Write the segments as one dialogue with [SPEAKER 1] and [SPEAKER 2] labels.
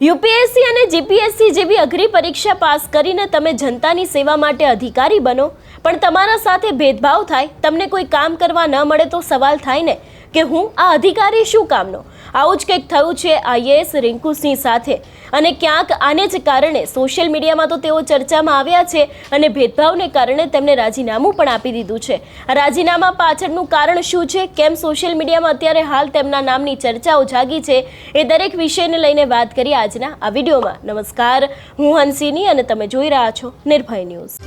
[SPEAKER 1] UPSC અને GPSC જેવી અઘરી પરીક્ષા પાસ કરીને તમે જનતાની સેવા માટે અધિકારી બનો, પણ તમારા સાથે ભેદભાવ થાય, તમને કોઈ કામ કરવા ન મળે તો સવાલ થાય ને કે હું આ અધિકારી શું કામનો? આવું જ કંઈક થયું છે આઈએએસ રિંકુસિંહ સાથે, અને ક્યાંક આને જ કારણે સોશિયલ મીડિયામાં તો તેઓ ચર્ચામાં આવ્યા છે અને ભેદભાવને કારણે તેમને રાજીનામું પણ આપી દીધું છે. આ રાજીનામા પાછળનું કારણ શું છે, કેમ સોશિયલ મીડિયામાં અત્યારે હાલ તેમના નામની ચર્ચાઓ જાગી છે, એ દરેક વિષયને લઈને વાત કરીએ આજના આ વિડીયોમાં. નમસ્કાર, હું હંસિની અને તમે જોઈ રહ્યા છો નિર્ભય ન્યૂઝ.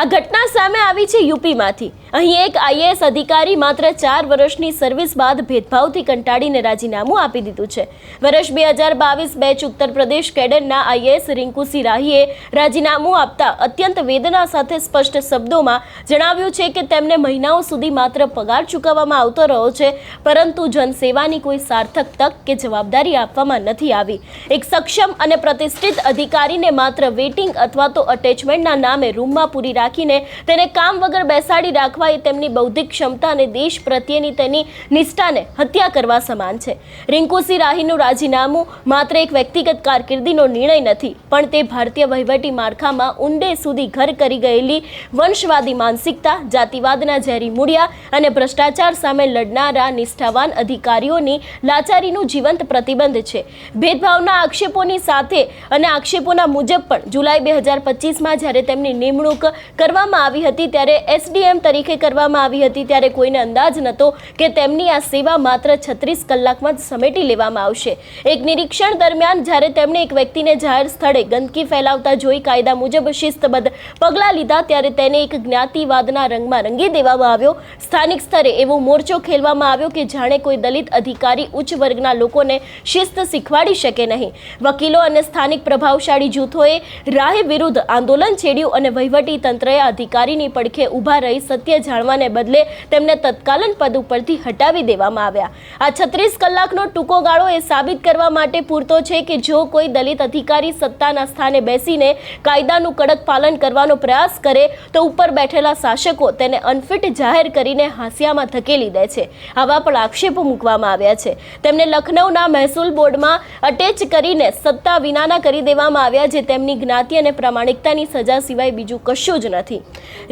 [SPEAKER 1] આ ઘટના સામે આવી છે યુપીમાંથી. અહીં એક આઈએએસ અધિકારી માત્ર 4 વર્ષની સર્વિસ બાદ ભેદભાવથી કંટાળીને રાજીનામું આપી દીધું છે. વર્ષ 2022 બેચ ઉત્તર પ્રદેશ કેડરના આઈએએસ રિંકુસિંહ રાહીએ રાજીનામું આપતા અત્યંત વેદના સાથે સ્પષ્ટ શબ્દોમાં જણાવ્યું છે કે તેમને મહિનાઓ સુધી માત્ર પગાર ચૂકવવામાં આવતો રહ્યો છે, પરંતુ જનસેવાની કોઈ સાર્થક તક કે જવાબદારી આપવામાં નથી આવી. એક સક્ષમ અને પ્રતિષ્ઠિત અધિકારીને માત્ર વેટિંગ અથવા તો અટેચમેન્ટના નામે રૂમમાં પૂરી રાખીને તેને કામ વગર બેસાડી રાખવા એ તેમની બૌદ્ધિક ક્ષમતા અને દેશ પ્રત્યેની તેની નિષ્ઠાને હત્યા કરવા સમાન છે. રિંકુસિંહ રાહીનું રાજીનામું માત્ર એક વ્યક્તિગત કારકિર્દીનો નિર્ણય નથી, પણ તે ભારતીય વહીવટી માળખામાં ઊંડે સુધી ઘર કરી ગયેલી વંશવાદી માનસિકતા, જાતિવાદના ઝેરી મૂળિયા અને ભ્રષ્ટાચાર સામે લડનારા નિષ્ઠાવાન અધિકારીઓની લાચારીનું જીવંત પ્રતિબંધ છે. ભેદભાવના આક્ષેપોની સાથે અને આક્ષેપોના મુજબ પણ જુલાઈ 2025માં જ્યારે તેમની નિમણૂક કરવામાં આવી હતી ત્યારે એસડીએમ તરીકે કરવામાં આવી હતી, ત્યારે કોઈને અંદાજ નહોતો કે તેમની આ સેવા માત્ર 36 કલાકમાં જ સમેટી લેવામાં આવશે. એક નિરીક્ષણ દરમિયાન જ્યારે તેમણે એક વ્યક્તિને જાહેર સ્થળે ગંદકી ફેલાવતા જોઈ કાયદા મુજબ શિસ્તબદ્ધ પગલાં લીધા, ત્યારે તેને એક જ્ઞાતિવાદના રંગમાં રંગી દેવામાં આવ્યો. સ્થાનિક સ્તરે એવો મોરચો ખેલવામાં આવ્યો કે જાણે કોઈ દલિત અધિકારી ઉચ્ચ વર્ગના લોકોને શિસ્ત શીખવાડી શકે નહીં. વકીલો અને સ્થાનિક પ્રભાવશાળી જૂથોએ રાહે વિરુદ્ધ આંદોલન છેડ્યું અને વહીવટી તંત્રએ અધિકારીની પડખે ઊભા રહી સત્ય જાણવાને બદલે તેમને તત્કાલીન પદ ઉપરથી હટાવી દેવામાં આવ્યા. આ 36 કલાકનો ટૂંકો ગાળો એ સાબિત કરવા માટે પૂરતો છે કે જો કોઈ દલિત અધિકારી સત્તાના સ્થાને બેસીને કાયદાનું કડક પાલન કરવાનો પ્રયાસ કરે તો ઉપર બેઠેલા શાસકો તેને અનફિટ જાહેર કરીને હાંસિયામાં ધકેલી દે છે. આવા પણ આક્ષેપો મૂકવામાં આવ્યા છે. તેમને લખનૌના મહેસૂલ બોર્ડમાં અટેચ કરીને સત્તા વિનાના કરી દેવામાં આવ્યા, જે તેમની જ્ઞાતિ અને પ્રામાણિકતાની સજા સિવાય બીજું કશું જ નથી.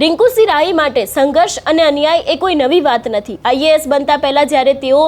[SPEAKER 1] રિંકુસિંહ રાહી માટે સંઘર્ષ અને અન્યાય એ કોઈ નવી વાત નથી. આઈએએસ બનતા પહેલા જ્યારે તેઓ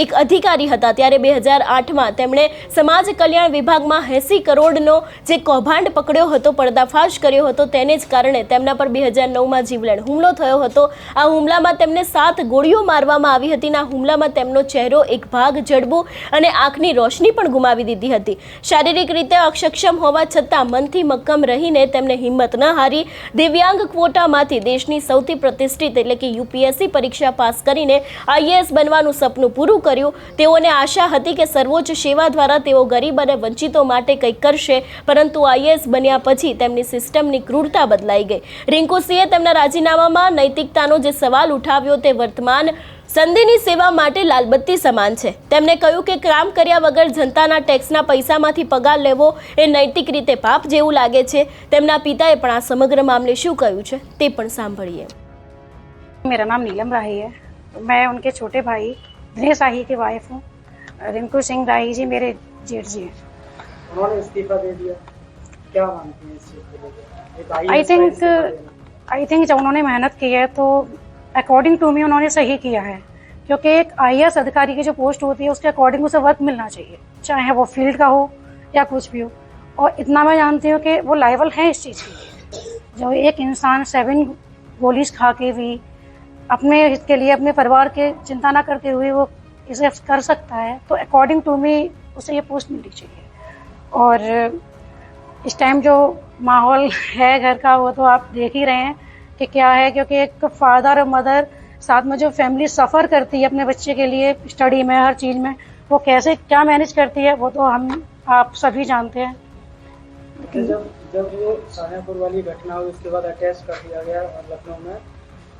[SPEAKER 1] એક અધિકારી હતા ત્યારે 2008માં તેમણે સમાજ કલ્યાણ વિભાગમાં 80 કરોડનો જે કૌભાંડ પકડ્યો હતો, પર્દાફાશ કર્યો હતો, તેને જ કારણે તેમના પર 2009માં જીવલેણ હુમલો થયો હતો. આ હુમલામાં તેમને 7 ગોળીઓ મારવામાં આવી હતી. આ હુમલામાં તેમનો ચહેરો, એક ભાગ જડબું અને આંખની રોશની પણ ગુમાવી દીધી હતી. શારીરિક રીતે અક્ષમ હોવા છતાં મનથી મક્કમ રહીને તેમને હિંમત ન હારી દિવ્યાંગ ક્વોટામાંથી દેશની સૌથી પ્રતિષ્ઠિત એટલે કે યુપીએસસી પરીક્ષા પાસ કરીને આઈએએસ બનવાનું સપનું પૂરું કર્યું. તેઓને આશા હતી કે સર્વોચ્ચ સેવા દ્વારા તેઓ ગરીબ અને વંચિતો માટે કંઈક કરશે, પરંતુ આઈએએસ બન્યા પછી તેમની સિસ્ટમની ક્રૂરતા બદલાઈ ગઈ. રિંકુસિંહે તેમના રાજીનામામાં નૈતિકતાનો જે સવાલ ઉઠાવ્યો તે વર્તમાન સંધિની સેવા માટે લાલબત્તી સમાન છે. તેમણે કહ્યું કે કામ કર્યા વગર જનતાના ટેક્સના પૈસામાંથી પગાર લેવો એ નૈતિક રીતે પાપ જેવું લાગે છે. તેમના પિતાએ પણ આ સમગ્ર મામલે શું કહ્યું છે તે પણ સાંભળીએ.
[SPEAKER 2] मेरा नाम नीलम राही है. मैं उनके छोटे भाई दिनेश राही की वाइफ हूँ. रिंकू सिंह राही जी मेरे जेठ जी हैं.
[SPEAKER 3] उन्होंने इस्तीफा दे दिया, क्या मानते हैं इस चीज़ को लेकर?
[SPEAKER 2] आई थिंक जब उन्होंने मेहनत की है तो अकॉर्डिंग टू मी उन्होंने सही किया है, क्योंकि एक आईएएस अधिकारी की जो पोस्ट होती है उसके अकॉर्डिंग उसे वर्क मिलना चाहिए, चाहे वो फील्ड का हो या कुछ भी हो. और इतना मैं जानती हूँ कि वो लायबल हैं इस चीज़ के लिए. जो एक इंसान 7 गोलीज खा के भी अपने हित के लिए, अपने परिवार के चिंता ना करते हुए वो इसे कर सकता है, तो अकॉर्डिंग टू मी उसे ये पोस्ट मिलनी चाहिए. और इस टाइम जो माहौल है घर का वो तो आप देख ही रहे हैं कि क्या है, क्योंकि एक फादर और मदर साथ में जो फैमिली सफ़र करती है अपने बच्चे के लिए स्टडी में, हर चीज़ में, वो कैसे क्या मैनेज करती है वो तो हम आप सभी जानते हैं.
[SPEAKER 3] जब वो शाहजहाँपुर वाली घटना हुई उसके बाद अटैच कर दिया गया लखनऊ में,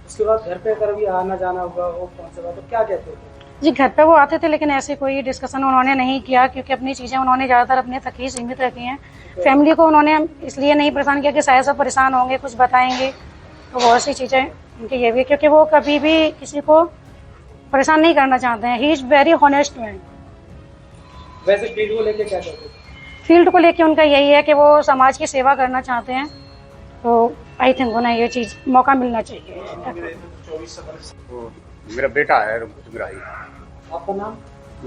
[SPEAKER 3] उसके बाद घर पे कभी आना जाना हुआ वो कौन से बात, तो क्या कहते थे
[SPEAKER 2] जी? घर पे वो आते थे लेकिन ऐसे कोई डिस्कशन उन्होंने नहीं किया, क्योंकि अपनी चीज़ें उन्होंने ज़्यादातर अपने तक ही सीमित रखी हैं. फैमिली को उन्होंने इसलिए नहीं परेशान किया कि शायद सब परेशान होंगे, कुछ बताएंगे, तो बहुत सी चीज़ें उनकी ये भी, क्योंकि वो कभी भी किसी को परेशान नहीं करना चाहते हैं. He is very honest man.
[SPEAKER 3] वैसे फील्ड को लेके क्या कहते थे?
[SPEAKER 2] फील्ड को लेके उनका यही है कि वो समाज की सेवा करना चाहते हैं, तो आई थिंक उन्हें ये चीज़ मौका मिलना चाहिए।
[SPEAKER 4] वो मेरा बेटा है रिंकू सिंह राही।
[SPEAKER 3] आपका नाम?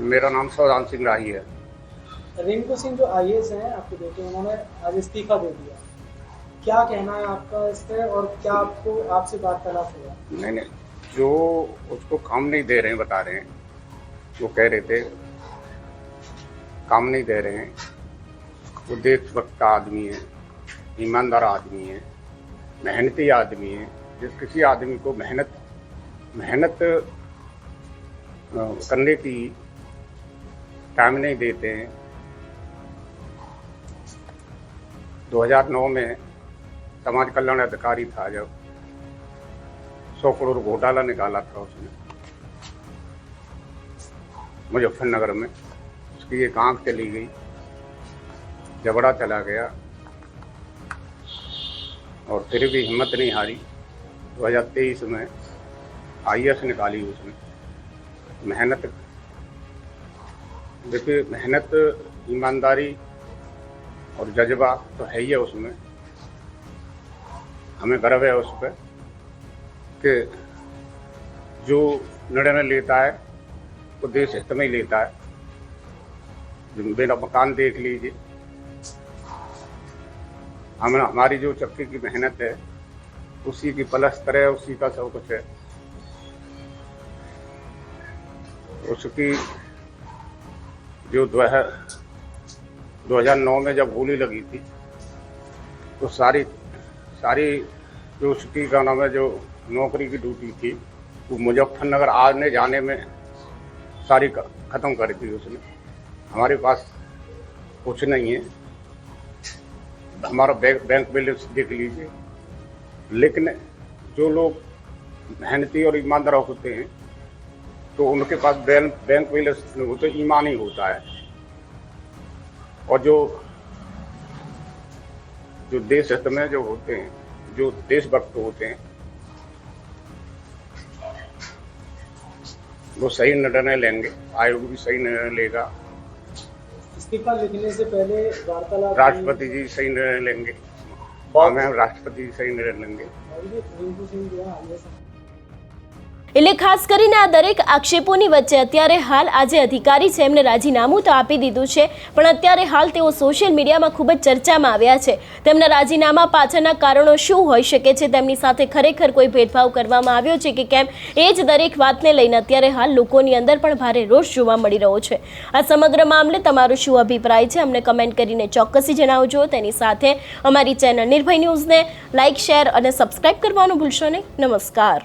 [SPEAKER 4] मेरा नाम सौदान सिंह राही है।
[SPEAKER 3] रिंकू सिंह जो IAS हैं आपके बेटे, उन्होंने आज इस्तीफा दे दिया, क्या कहना है आपका इस पे और क्या आपको आपसे वार्तालाप हुआ?
[SPEAKER 4] नहीं, जो उसको काम नहीं दे रहे हैं बता रहे हैं, वो कह रहे थे काम नहीं दे रहे हैं। वो देशभक्त का आदमी है, ईमानदार आदमी है, मेहनती आदमी है। जिस किसी आदमी को मेहनत करने की टाइम नहीं देते हैं। 2009 में समाज कल्याण अधिकारी था, जब 100 करोड़ घोटाला निकाला था उसने मुजफ्फरनगर में, उसकी एक आंख चली गई, जबड़ा चला गया, और फिर भी हिम्मत नहीं हारी। 2023 में IAS निकाली उसने। मेहनत, देखिए मेहनत, ईमानदारी और जज्बा तो है ही है उसमें। हमें गर्व है उस पर कि जो निर्णय लेता है वो देश हित में ही लेता है। मेरा मकान देख लीजिए, हमारी जो चक्की की मेहनत है उसी की पलस्तर है, उसी का सब कुछ है। उसकी जो 2009 में जब गोली लगी थी तो सारी जो उसकी का नाम है, जो नौकरी की ड्यूटी थी, वो मुजफ्फरनगर आने जाने में सारी ख़त्म कर दी उसने। हमारे पास कुछ नहीं है, हमारा बैंक बैलेंस देख लीजिए। लेकिन जो लोग मेहनती और ईमानदार होते हैं तो उनके पास बैंक बैलेंस नहीं होता, ईमान ही होता है। और जो देश हित में जो होते हैं, जो देशभक्त होते हैं, वो सही निर्णय लेंगे। आयोग भी सही निर्णय लेगा,
[SPEAKER 3] इस्तीफा लिखने से पहले वार्तालाप,
[SPEAKER 4] राष्ट्रपति जी सही निर्णय लेंगे, हमें राष्ट्रपति जी सही निर्णय लेंगे।
[SPEAKER 3] रिंकू सिंह जो है IAS
[SPEAKER 1] એટલે ખાસ કરીને આ દરેક આક્ષેપોની વચ્ચે અત્યારે હાલ આ જે અધિકારી છે એમને રાજીનામું તો આપી દીધું છે, પણ અત્યારે હાલ તેઓ સોશિયલ મીડિયામાં ખૂબ જ ચર્ચામાં આવ્યા છે। તેમના રાજીનામા પાછળના કારણો શું હોઈ શકે છે, તેમની સાથે ખરેખર કોઈ ભેદભાવ કરવામાં આવ્યો છે કે કેમ, એ જ દરેક વાતને લઈને અત્યારે હાલ લોકોની અંદર પણ ભારે રોષ જોવા મળી રહ્યો છે। આ સમગ્ર મામલે તમારો શું અભિપ્રાય છે અમને કમેન્ટ કરીને ચોક્કસથી જણાવજો। તેની સાથે અમારી ચેનલ નિર્ભય ન્યૂઝને લાઇક, શેર અને સબસ્ક્રાઇબ કરવાનું ભૂલશો નહીં। નમસ્કાર।